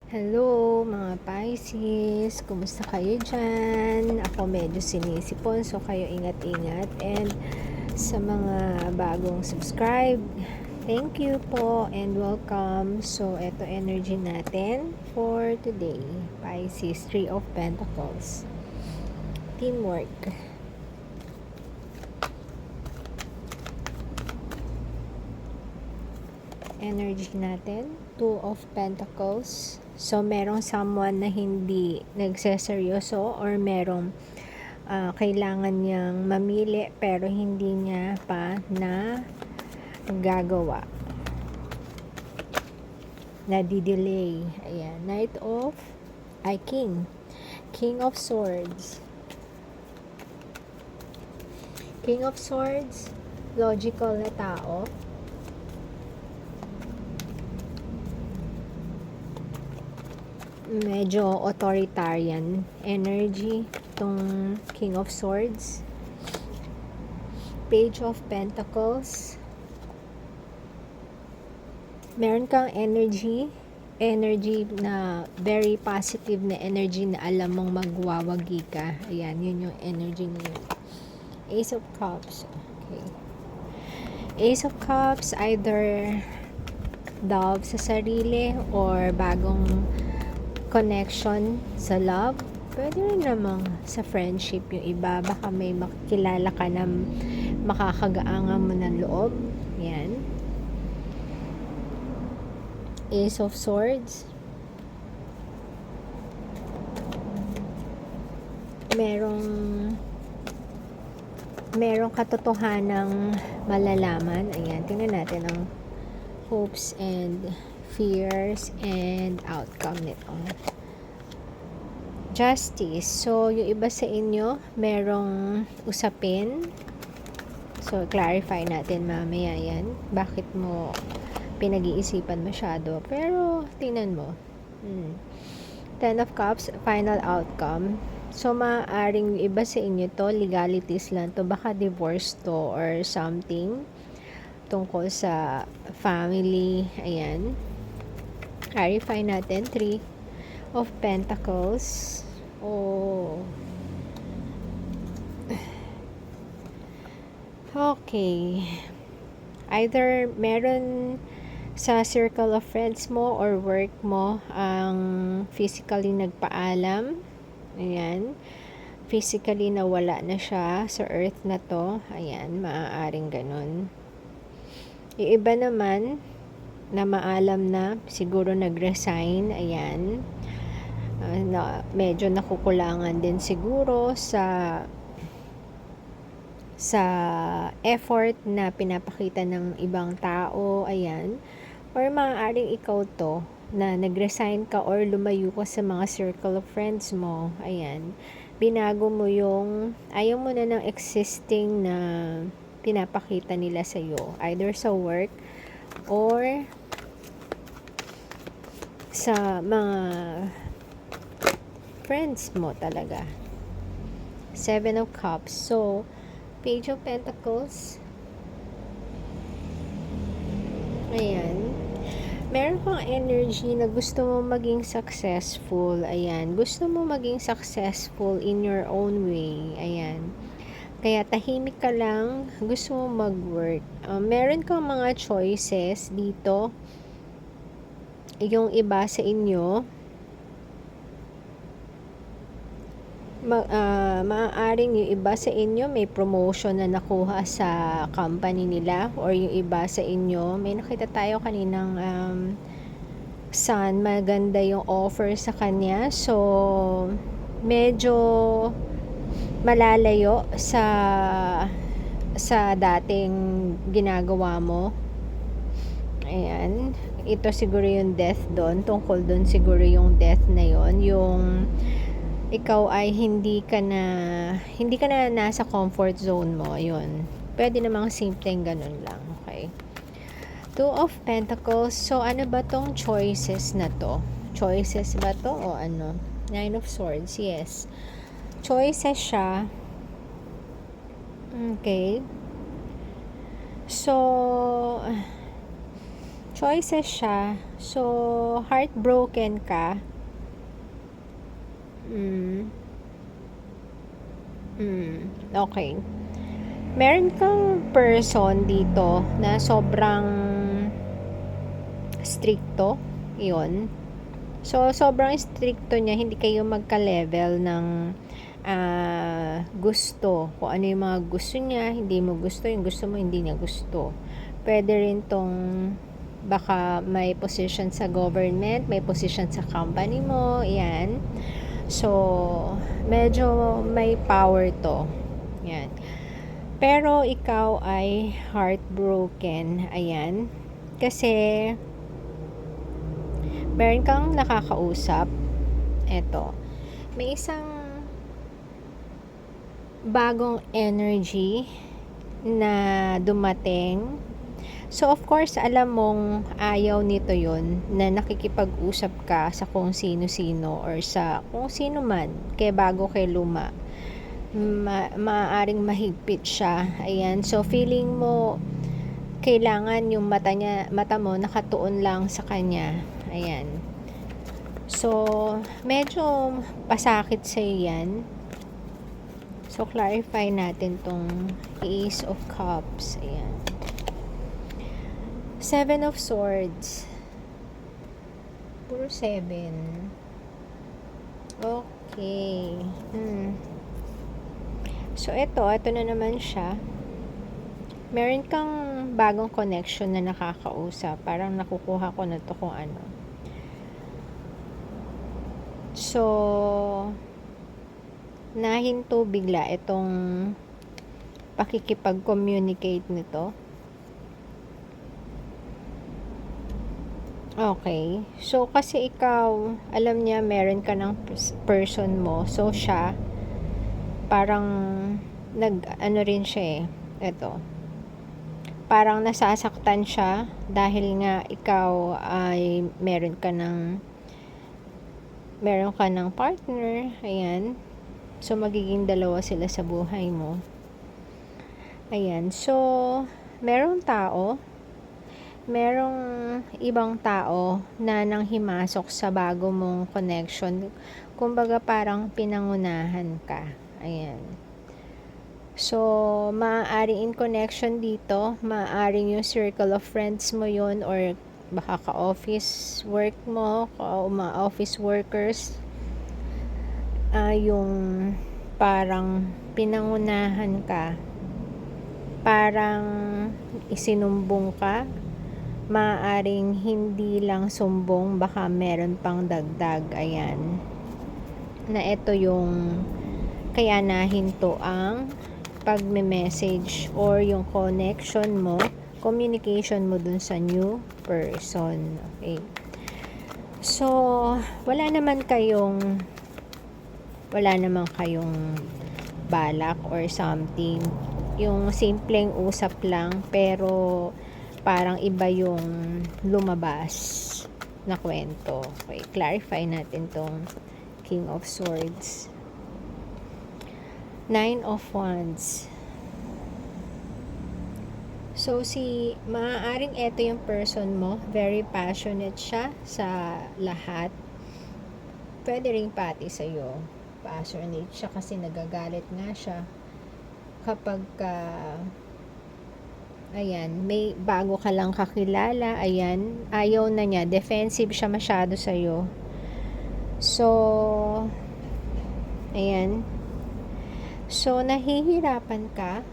Hello mga Pisces, kumusta kayo dyan? Ako medyo sinisipon, so kayo ingat-ingat. And sa mga bagong subscribe, thank you po and welcome. So eto energy natin for today, Pisces, Three of Pentacles, teamwork. Energy natin, Two of Pentacles. So, merong someone na hindi nagseseryoso or merong kailangan niyang mamili pero hindi niya pa na gagawa. Nadidelay. Ayan. King of Swords. King of Swords, logical na tao. Medyo authoritarian energy tong King of Swords. Page of Pentacles. Meron kang energy na very positive na energy na alam mong magwawagi ka. Ayan, yun yung energy niyo. Ace of Cups. Okay. Ace of Cups, either love sa sarili or bagong connection sa love. Pwede rin namang sa friendship yung iba. Baka may makilala ka na makakagaangan mo ng loob. Yan. Ace of Swords. Merong katotohanang malalaman. Ayan. Tingnan natin ang hopes and fears and outcome nito. Justice. So, yung iba sa inyo, merong usapin. So, clarify natin mamaya yan. Bakit mo pinag-iisipan masyado? Pero, tingnan mo. Ten of Cups, final outcome. So, maaaring yung iba sa inyo to, legalities lang to. Baka divorce to or something tungkol sa family. Ayan. Clarify natin. Three of Pentacles. Oh. Okay. Either meron sa circle of friends mo or work mo ang physically nagpaalam. Ayan. Physically nawala na siya sa earth na to. Ayan. Maaaring ganun. Yung iba naman na maalam na, siguro nag-resign, ayan. Medyo nakukulangan din siguro sa effort na pinapakita ng ibang tao, ayan. Or maaaring ikaw to, na nag-resign ka or lumayo ka sa mga circle of friends mo, ayan. Binago mo yung, ayaw mo na ng existing na pinapakita nila sa'yo, either sa work or sa mga friends mo talaga. Seven of Cups. So, Page of Pentacles. Ayan. Meron kang energy na gusto mo maging successful. Ayan. Gusto mo maging successful in your own way. Ayan. Kaya tahimik ka lang. Gusto mo mag-work. Meron kang mga choices dito. Yung iba sa inyo, maaaring yung iba sa inyo may promotion na nakuha sa company nila, or yung iba sa inyo, may nakita tayo kaninang son, maganda yung offer sa kanya. So, medyo malalayo sa dating ginagawa mo. Ayan. Ito siguro yung death doon. Tungkol doon siguro yung death na yon. Yung ikaw ay hindi ka na nasa comfort zone mo. Yun. Pwede namang simpleng ganun lang. Okay. Two of Pentacles. So, ano ba tong choices na to? Choices ba to o ano? Nine of Swords. Yes. Choices siya. Okay. So, choices siya. So, heartbroken ka. Okay. Meron kang person dito na sobrang stricto. Yun. So, sobrang stricto niya. Hindi kayo magka-level ng gusto. Kung ano yung mga gusto niya, hindi mo gusto. Yung gusto mo, hindi niya gusto. Pwede rin tong baka may position sa government, may position sa company mo, yan. So, medyo may power to. Yan. Pero ikaw ay heartbroken. Ayan. Kasi, meron kang nakakausap. Eto. May isang bagong energy na dumating. So, of course, alam mong ayaw nito yon na nakikipag-usap ka sa kung sino-sino or sa kung sino man, kay bago kay luma. Maaaring mahigpit siya. Ayan. So, feeling mo, kailangan yung mata mo nakatuon lang sa kanya. Ayan. So, medyo pasakit sa'yo yan. So, clarify natin tong Ace of Cups. Ayan. Seven of Swords. Puro 7. Okay. So, ito na naman siya. Meron kang bagong connection na nakakausap. Parang nakukuha ko na to kung ano. So, nahinto bigla itong pakikipag-communicate nito. Okay. So, kasi ikaw, alam niya meron ka ng person mo. So, siya, parang, ano rin siya Ito. Parang nasasaktan siya dahil nga ikaw ay meron ka ng partner. Ayan. So, magiging dalawa sila sa buhay mo. Ayan. So, merong ibang tao na nanghimasok sa bago mong connection. Kumbaga parang pinangunahan ka. Ayan. So, maaaring in connection dito, maaaring yung circle of friends mo yun or baka ka-office work mo, office workers, yung parang pinangunahan ka, parang isinumbong ka. Maaaring hindi lang sumbong, baka meron pang dagdag. Ayan. Na ito yung kaya nahinto ang pagme-message or yung connection mo, communication mo dun sa new person. Okay. So, wala naman kayong balak or something. Yung simpleng usap lang, pero parang iba yung lumabas na kwento. Okay, clarify natin tong King of Swords. 9 of Wands. So, maaaring ito yung person mo, very passionate siya sa lahat. Pwede rin pati sa'yo. Passionate siya kasi nagagalit nga siya kapag ayan, may bago ka lang kakilala, ayan, ayaw na niya, defensive siya masyado sa'yo. So, ayan. So, nahihirapan ka.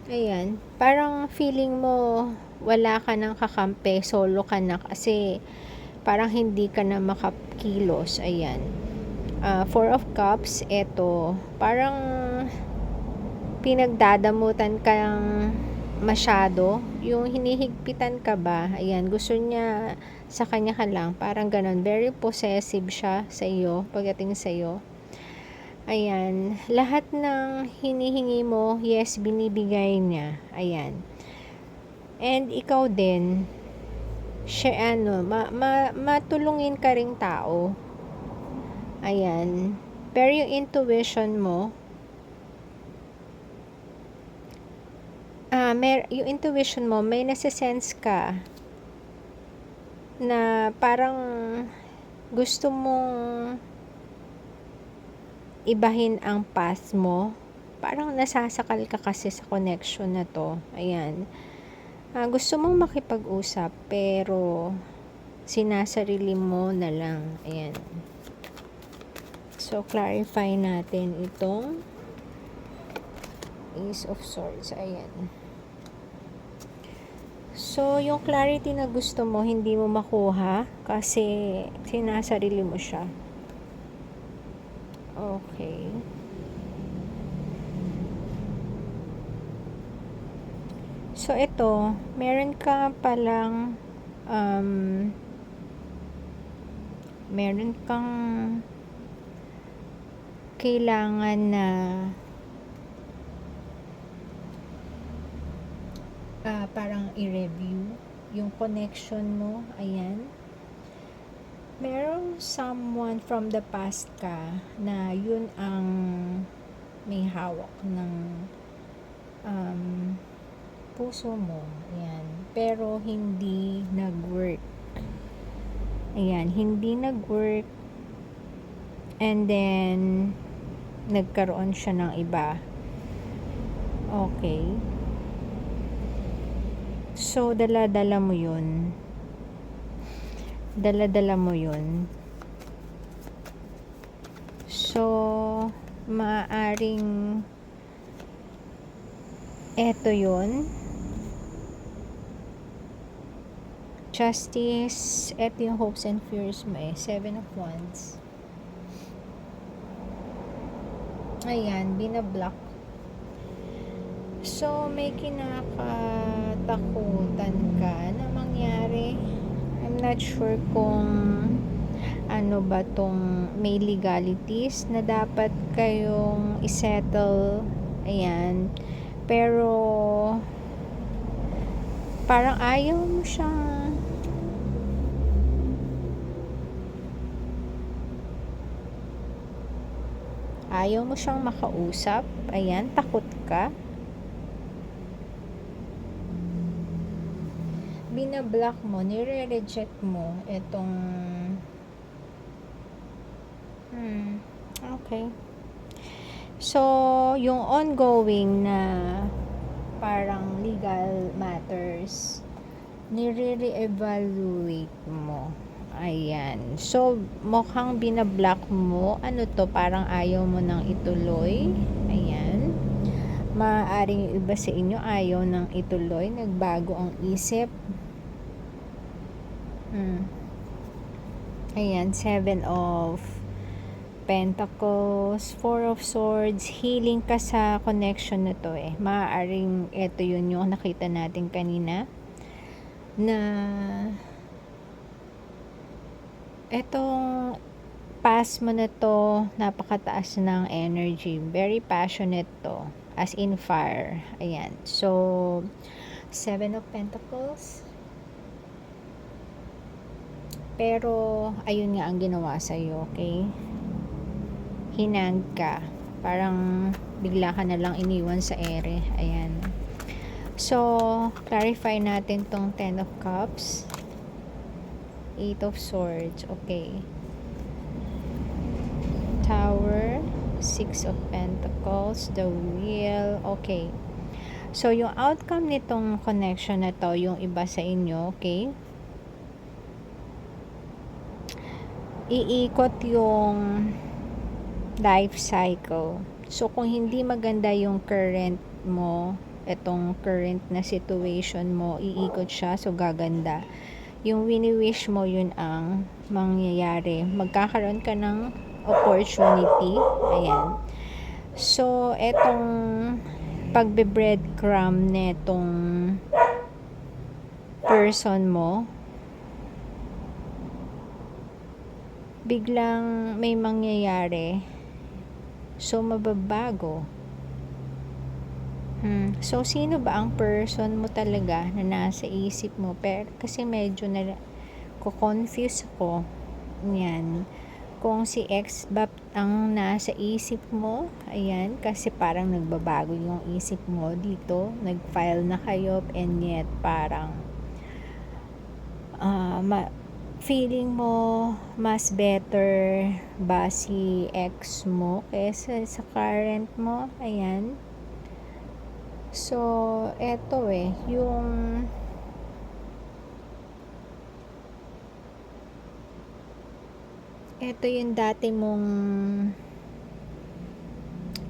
Ayan, parang feeling mo wala ka nang kakampi, solo ka na kasi parang hindi ka na makakilos. Ayan. Four of Cups, eto, parang pinagdadamutan kang masyado, yung hinihigpitan ka ba, ayan, gusto niya sa kanya ka lang, parang ganon, very possessive siya sa iyo, pagdating sa iyo. Ayan, lahat ng hinihingi mo, yes, binibigay niya. Ayan. And ikaw din, siya matulungin ka ring tao. Ayan. Pero yung intuition mo, yung intuition mo, may nasa-sense ka na parang gusto mong ibahin ang path mo. Parang nasasakal ka kasi sa connection na to. Ayan. Gusto mong makipag-usap pero sinasarili mo na lang. Ayan. So, clarify natin itong Ace of Swords. Ayan. So, yung clarity na gusto mo, hindi mo makuha kasi sinasarili mo siya. Okay. So, ito, meron ka palang meron kang kailangan na parang i-review yung connection mo. Ayan. Merong someone from the past ka na yun ang may hawak ng puso mo. Ayan. Pero hindi nag-work. Ayan. Hindi nag-work. And then nagkaroon siya ng iba. Okay. So, dala-dala mo yun. Dala-dala mo yun. So, maaaring eto yun. Justice. Eto yung hopes and fears mo eh. 7 of Wands. Ayan, binablock. So, may kinakatakutan ka na mangyari. I'm not sure kung ano ba tong may legalities na dapat kayong isettle. Ayan. Pero, parang ayaw mo siyang makausap. Ayan, takot ka. Binablock mo, nire-reject mo itong okay. So, yung ongoing na parang legal matters, nire-reevaluate mo. Ayan. So, mukhang binablock mo. Ano to? Parang ayaw mo nang ituloy. Ayan. Maaaring yung iba sa inyo ayaw nang ituloy. Nagbago ang isip. Ayan. 7 of Pentacles, 4 of Swords. Healing ka sa connection na to eh. Maaaring ito yun yung nakita natin kanina. Na etong past mo na to, napakataas ng energy. Very passionate to. As in fire. Ayan. So, 7 of Pentacles. Pero, ayun nga ang ginawa sa'yo, okay? Hinang ka. Parang bigla ka na lang iniwan sa ere. Ayan. So, clarify natin tong 10 of Cups. 8 of Swords. Okay. Tower. 6 of Pentacles. The Wheel. Okay. So, yung outcome nitong connection na to, yung iba sa inyo, okay? Iikot yung life cycle. So, kung hindi maganda yung current mo, itong current na situation mo, iikot siya, so gaganda. Yung wini-wish mo, yun ang mangyayari. Magkakaroon ka ng opportunity. Ayan. So, etong pagbe-breadcrumb netong person mo, biglang may mangyayari. So, mababago. So, sino ba ang person mo talaga na nasa isip mo? Pero, kasi medyo na ko-confuse ako. Yan. Kung si ex ba, ang nasa isip mo. Ayan, kasi parang nagbabago yung isip mo dito. Nag-file na kayo and yet parang feeling mo mas better ba si ex mo kaysa sa current mo. Ayan. So, eto yung dati mong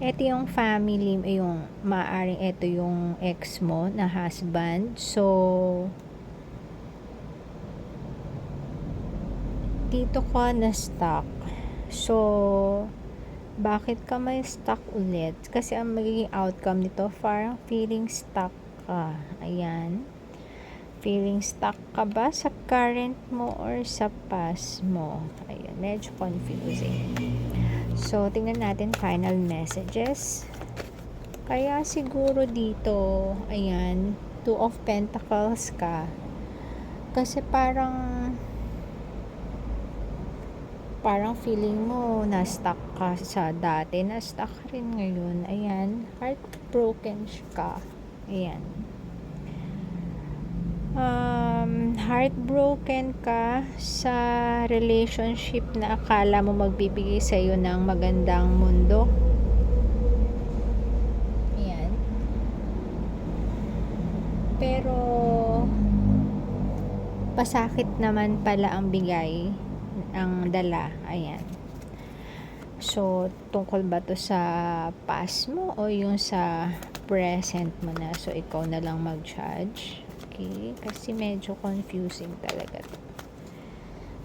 ito yung family, yung maaring ito yung ex mo na husband. So, dito ka na stuck. So, bakit ka may stuck ulit? Kasi ang magiging outcome nito, parang feeling stuck ka. Ayan. Feeling stuck ka ba sa current mo or sa past mo? Ayan, medyo confusing. So, tingnan natin final messages. Kaya siguro dito, ayan, Two of Pentacles ka. Kasi parang feeling mo na-stuck ka sa dati. Na-stuck ka rin ngayon. Ayan, heartbroken ka. Ayan. Heartbroken ka sa relationship na akala mo magbibigay sa iyo ng magandang mundo. Ayan. Pero pasakit naman pala ang bigay, ang dala. Ayan. So, tungkol ba to sa past mo o yung sa present mo na? So, ikaw na lang mag-judge. Okay? Kasi medyo confusing talaga to.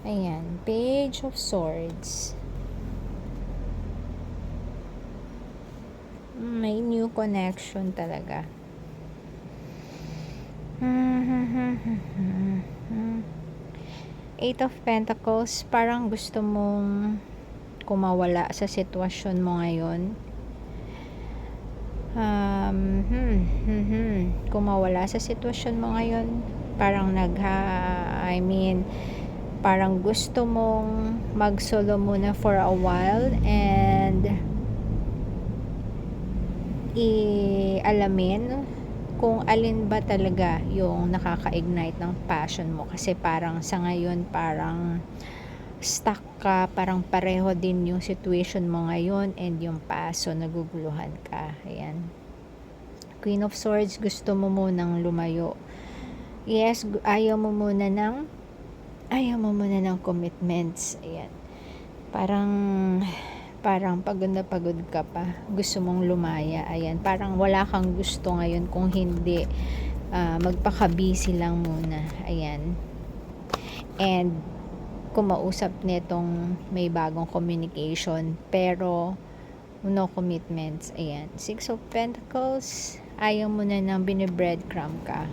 Ayan. Page of Swords. May new connection talaga. Eight of Pentacles. Parang gusto mong kumawala sa sitwasyon mo ngayon. Kumawala sa sitwasyon mo ngayon. Parang parang gusto mong mag-solo muna for a while and alamin kung alin ba talaga yung nakaka-ignite ng passion mo. Kasi parang sa ngayon, parang stuck ka, parang pareho din yung situation mo ngayon and yung past, so naguguluhan ka. Ayan. Queen of Swords, gusto mo munang lumayo. Yes, ayaw mo muna ng commitments. Ayan. Parang pagod na pagod ka pa. Gusto mong lumaya. Ayan. Parang wala kang gusto ngayon kung hindi magpaka-busy lang muna. Ayan. And kumausap nitong may bagong communication pero no commitments. Ayan. Six of Pentacles, ayaw mo na nang binibreadcrumb ka.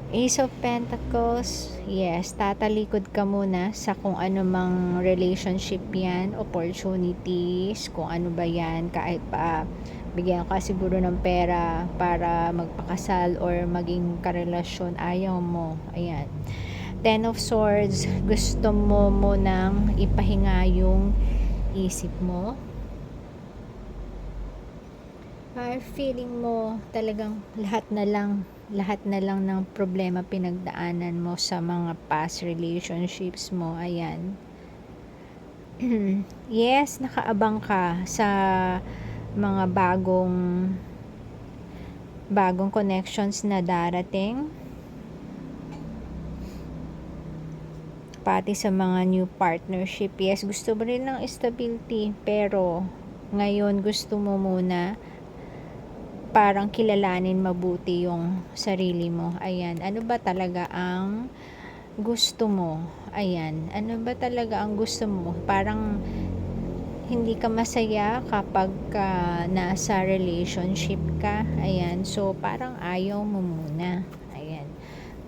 Ace of Pentacles, yes, tatalikod ka muna sa kung ano mang relationship yan, opportunities, kung ano ba yan, kahit pa bigyan ka siguro ng pera para magpakasal or maging karelasyon, ayaw mo. Ayan. Ten of Swords, gusto mo munang ipahinga yung isip mo. Feeling mo talagang lahat na lang ng problema pinagdaanan mo sa mga past relationships mo. Ayan. Yes, nakaabang ka sa mga bagong connections na darating. Pati sa mga new partnership. Yes, gusto mo rin ng stability, pero ngayon gusto mo muna parang kilalanin mabuti yung sarili mo. Ayan, ano ba talaga ang gusto mo? Ayan, ano ba talaga ang gusto mo? Parang hindi ka masaya kapag nasa relationship ka. Ayan, so parang ayaw mo muna. Ayan,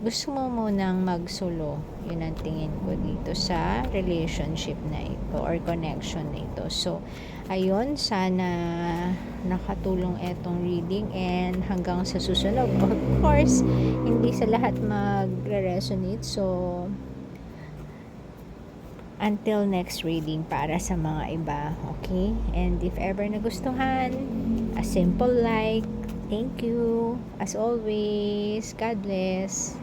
gusto mo munang magsolo. Yun ang tingin ko dito sa relationship na ito or connection na ito. So, ayun, sana nakatulong etong reading and hanggang sa susunod. Of course, hindi sa lahat magre-resonate. So, until next reading para sa mga iba. Okay? And if ever nagustuhan, a simple like. Thank you. As always, God bless.